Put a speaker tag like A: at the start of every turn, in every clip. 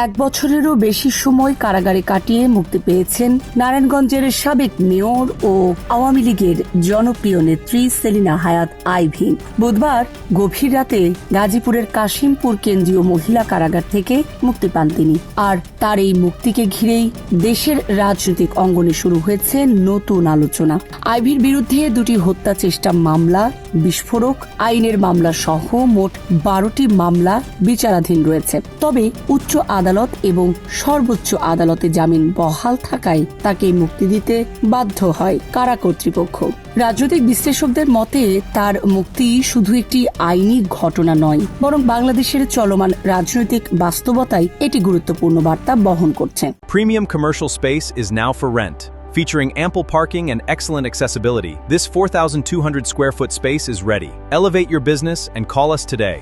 A: এক বছরেরও বেশি সময় কারাগারে কাটিয়ে মুক্তি পেয়েছেন নারায়ণগঞ্জের সাবেক মেয়র ও আওয়ামী লীগের জনপ্রিয় নেত্রী সেলিনা হায়াৎ আইভী। বুধবার গভীর রাতে গাজীপুরের কাশিমপুর কেন্দ্রীয় মহিলা কারাগার থেকে মুক্তি পান তিনি। আর তার এই মুক্তিকে ঘিরেই দেশের রাজনৈতিক অঙ্গনে শুরু হয়েছে নতুন আলোচনা। আইভীর বিরুদ্ধে দুটি হত্যা চেষ্টা মামলা, বিস্ফোরক আইনের মামলা সহ মোট 12টি মামলা বিচারাধীন রয়েছে। তবে উচ্চ আদালত এবং সর্বোচ্চ আদালতে জামিন বহাল থাকায় তাকে মুক্তি দিতে বাধ্য হয় কারা কর্তৃপক্ষ। রাজনৈতিক বিশ্লেষকদের মতে তার মুক্তি শুধু একটি আইনি ঘটনা নয়, বরং বাংলাদেশের চলমান রাজনৈতিক বাস্তবতায় এটি গুরুত্বপূর্ণ বার্তা বহন করছে।
B: Premium commercial space is now for rent. Featuring ample parking and excellent accessibility, this 4,200 square foot space is ready. Elevate your business and call us today.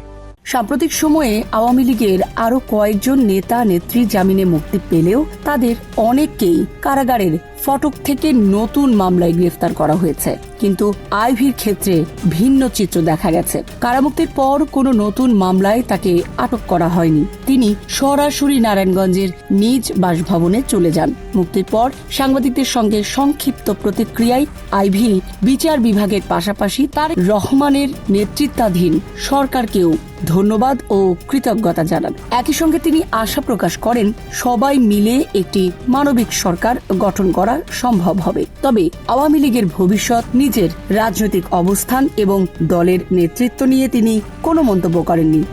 A: সাম্প্রতিক সময়ে আওয়ামী লীগের আরো কয়েকজন নেতা নেত্রী জামিনে মুক্তি পেলেও তাদের অনেককেই কারাগারের ফটক থেকে নতুন মামলায় গ্রেফতার করা হয়েছে। কিন্তু আইভীর ক্ষেত্রে ভিন্ন চিত্র দেখা গেছে। কারামুক্তির পর কোনো নতুন মামলায় তাকে আটক করা হয়নি। তিনি সরাসরি নারায়ণগঞ্জের নিজ বাসভবনে চলে যান। মুক্তির পর সাংবাদিকদের সঙ্গে সংক্ষিপ্ত প্রতিক্রিয়ায় আইভী বিচার বিভাগের পাশাপাশি তার রহমানের নেতৃত্বাধীন সরকারকেও ধন্যবাদ ও কৃতজ্ঞতা জানান। একই সঙ্গে তিনি আশা প্রকাশ করেন সবাই মিলে একটি মানবিক সরকার গঠন করা সম্ভব হবে। তবে আওয়ামী লীগের ভবিষ্যৎ, নিজের রাজনৈতিক অবস্থান এবং দলের নেতৃত্ব নিয়ে তিনি কোনো মন্তব্য করেননি।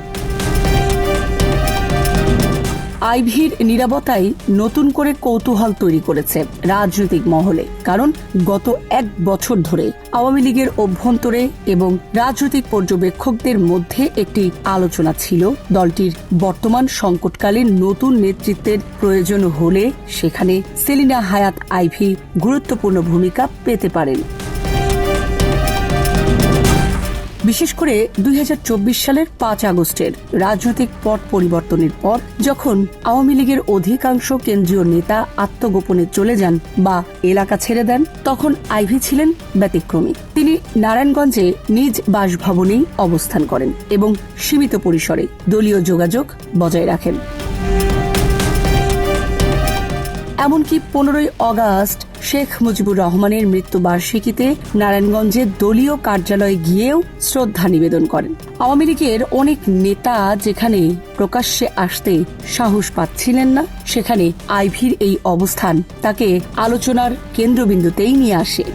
A: আইভীর নীরবতাই নতুন করে কৌতূহল তৈরি করেছে রাজনৈতিক মহলে। কারণ গত এক বছর ধরে আওয়ামী লীগের অভ্যন্তরে এবং রাজনৈতিক পর্যবেক্ষকদের মধ্যে একটি আলোচনা ছিল, দলটির বর্তমান সংকটকালীন নতুন নেতৃত্বের প্রয়োজন হলে সেখানে সেলিনা হায়াৎ আইভী গুরুত্বপূর্ণ ভূমিকা পেতে পারেন। বিশেষ করে 2024 সালের 5 আগস্টের রাজনৈতিক পট পরিবর্তনের পর যখন আওয়ামী লীগের অধিকাংশ কেন্দ্রীয় নেতা আত্মগোপনে চলে যান বা এলাকা ছেড়ে দেন, তখন আইভী ছিলেন ব্যতিক্রমী। তিনি নারায়ণগঞ্জে নিজ বাসভবনেই অবস্থান করেন এবং সীমিত পরিসরে দলীয় যোগাযোগ বজায় রাখেন। এমনকি 15ই অগাস্ট শেখ মুজিবুর রহমানের মৃত্যুবার্ষিকীতে নারায়ণগঞ্জে দলীয় কার্যালয়ে গিয়েও শ্রদ্ধা নিবেদন করেন। আওয়ামী লীগের অনেক নেতা যেখানে প্রকাশ্যে আসতে সাহস পাচ্ছিলেন না, সেখানে আইভীর এই অবস্থান তাকে আলোচনার কেন্দ্রবিন্দুতেই নিয়ে আসে।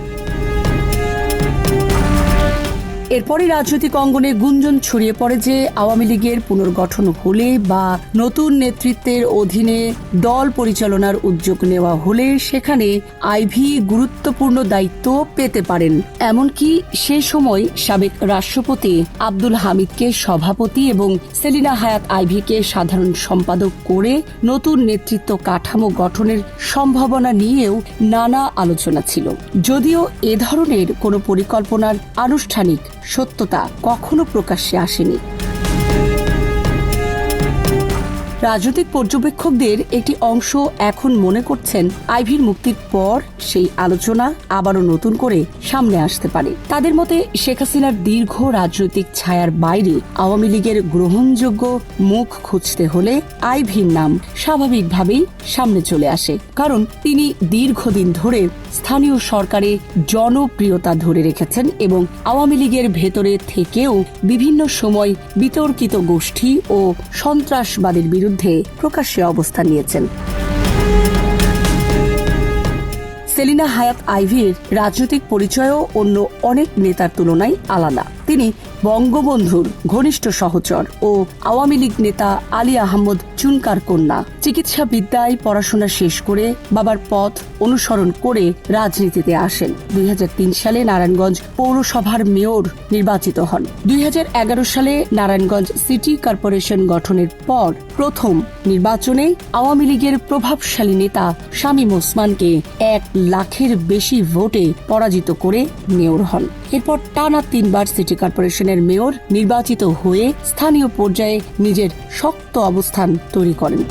A: এরপরই রাজনৈতিক অঙ্গনে গুঞ্জন ছড়িয়ে পড়ে যে আওয়ামী লীগের পুনর্গঠন হলে বা নতুন নেতৃত্বের অধীনে দল পরিচালনার উদ্যোগ নেওয়া হলে সেখানে আইভী গুরুত্বপূর্ণ দায়িত্ব পেতে পারেন। এমনকি সে সময় সাবেক রাষ্ট্রপতি আব্দুল হামিদকে সভাপতি এবং সেলিনা হায়াৎ আইভীকে সাধারণ সম্পাদক করে নতুন নেতৃত্ব কাঠামো গঠনের সম্ভাবনা নিয়েও নানা আলোচনা ছিল। যদিও এ ধরনের কোনো পরিকল্পনার আনুষ্ঠানিক সত্যতা কখনো প্রকাশ্যে আসেনি। রাজনৈতিক পর্যবেক্ষকদের একটি অংশ এখন মনে করছেন আইভীর মুক্তির পর সেই আলোচনা আবারও নতুন করে সামনে আসতে পারে। তাদের মতে শেখ হাসিনার দীর্ঘ রাজনৈতিক ছায়ার বাইরে আওয়ামী লীগের গ্রহণযোগ্য মুখ খুঁজতে হলে আইভীর নাম স্বাভাবিকভাবেই সামনে চলে আসে। কারণ তিনি দীর্ঘদিন ধরে স্থানীয় সরকারে জনপ্রিয়তা ধরে রেখেছেন এবং আওয়ামী লীগের ভেতরে থেকেও বিভিন্ন সময় বিতর্কিত গোষ্ঠী ও সন্ত্রাসবাদের বিরুদ্ধে প্রকাশ্যে অবস্থান নিয়েছেন। সেলিনা হায়াৎ আইভীর রাজনৈতিক পরিচয়ও অন্য অনেক নেতার তুলনায় আলাদা। তিনি বঙ্গবন্ধুর ঘনিষ্ঠ সহচর ও আওয়ামী লীগ নেতা আলী আহমদ চুনকার কন্যা। চিকিৎসা বিদ্যায় পড়াশোনা শেষ করে বাবার পথ অনুসরণ করে রাজনীতিতে আসেন। 2003 সালে নারায়ণগঞ্জ পৌরসভার মেয়র নির্বাচিত হন। 2011 সালে নারায়ণগঞ্জ সিটি কর্পোরেশন গঠনের পর প্রথম নির্বাচনে আওয়ামী লীগের প্রভাবশালী নেতা শামীম ওসমানকে 1 লাখের বেশি ভোটে পরাজিত করে মেয়র হন। এরপর টানা 3 বার সিটি কর্পোরেশনের মেয়র নির্বাচিত হয়ে স্থানীয় পর্যায়ে নিজের শক্ত অবস্থান তৈরি করেন।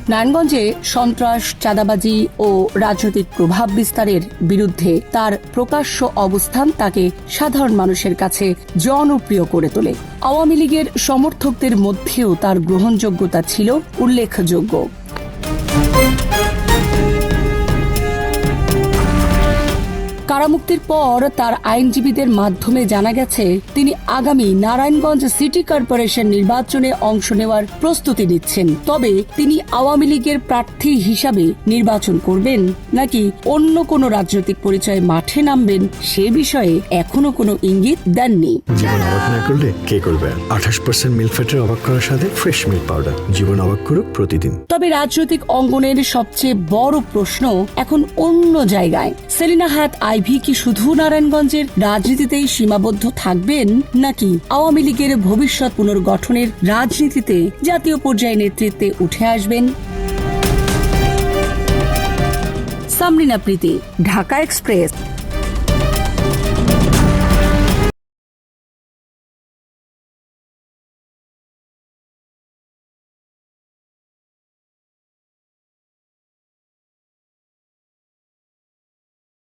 A: নারায়ণগঞ্জে সন্ত্রাস, চাঁদাবাজি ও রাজনৈতিক প্রভাব বিস্তারের বিরুদ্ধে তার প্রকাশ্য অবস্থান তাকে সাধারণ মানুষের কাছে জনপ্রিয় করে তোলে। আওয়ামী লীগের সমর্থকদের মধ্যেও তার গ্রহণযোগ্যতা ছিল উল্লেখযোগ্য। কারামুক্তির পর তার আইনজীবীদের মাধ্যমে জানা গেছে তিনি আগামী নারায়ণগঞ্জ সিটি কর্পোরেশন নির্বাচনে অংশ নেওয়ার প্রস্তুতি নিচ্ছেন। তবে তিনি আওয়ামী লীগের প্রার্থী হিসাবে নির্বাচন করবেন নাকি অন্য কোনো রাজনৈতিক পরিচয়ে মাঠে নামবেন সে বিষয়ে এখনো কোনো ইঙ্গিত দেননি।
C: জীবন অবাক না করলে কে করবে? 28% মিল্ক ফ্যাটের অবাক করার সাথে ফ্রেশ মিল্ক পাউডার। জীবন অবাক করুক প্রতিদিন।
A: তবে রাজনৈতিক অঙ্গনের সবচেয়ে বড় প্রশ্ন এখন অন্য জায়গায়। সেলিনা হায়াৎ আইভী কি শুধু নারায়ণগঞ্জের রাজনীতিতেই সীমাবদ্ধ থাকবেন নাকি আওয়ামী লীগের ভবিষ্যৎ পুনর্গঠনের রাজনীতিতে জাতীয় পর্যায়ে নেতৃত্বে উঠে আসবেন? সামরিনা প্রীতি, ঢাকা এক্সপ্রেস।